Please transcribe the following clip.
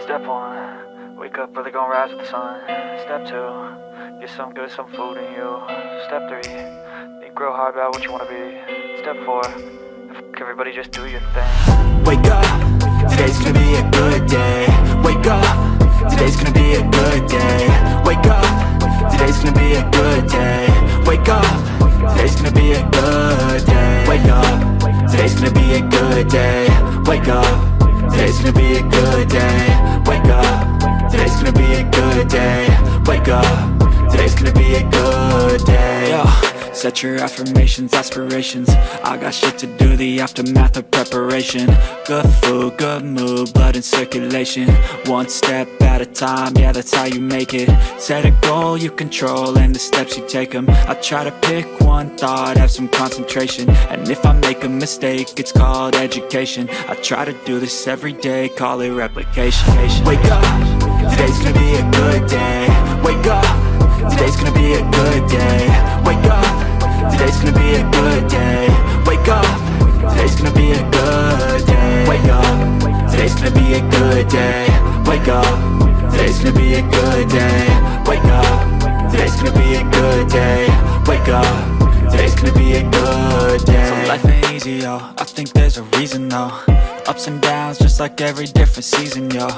Step 1, wake up early, gonna rise with the sun. Step 2, get some good, some food in you. Step 3, think real hard about what you wanna be. Step 4, everybody just do your thing. Wake up, today's gonna be a good day. Wake up, today's gonna be a good day. Wake up, today's gonna be a good day. Wake up, today's gonna be a good day. Wake up, today's gonna be a good day. Wake up, today's gonna be a good day. Wake up, today's gonna be a good day. Wake up, today's gonna be a good day. Yo, set your affirmations, aspirations. I got shit to do, the aftermath of preparation. Good food, good mood, blood in circulation. One step at a time, yeah, that's how you make it. Set a goal you control and the steps you take them. I try to pick one thought, have some concentration. And if I make a mistake, it's called education. I try to do this every day, call it replication. Wake up, today's gonna be a good day. Wake up, today's gonna be a good day. Wake up, today's gonna be a good day. Wake up, today's gonna be a good day. Wake up, today's gonna be a good day. Wake up, today's gonna be a good day. Wake up, today's gonna be a good day. Wake up, today's gonna be a good day. So life ain't easy, yo, I think there's a reason though. Ups and downs, just like every different season, yo.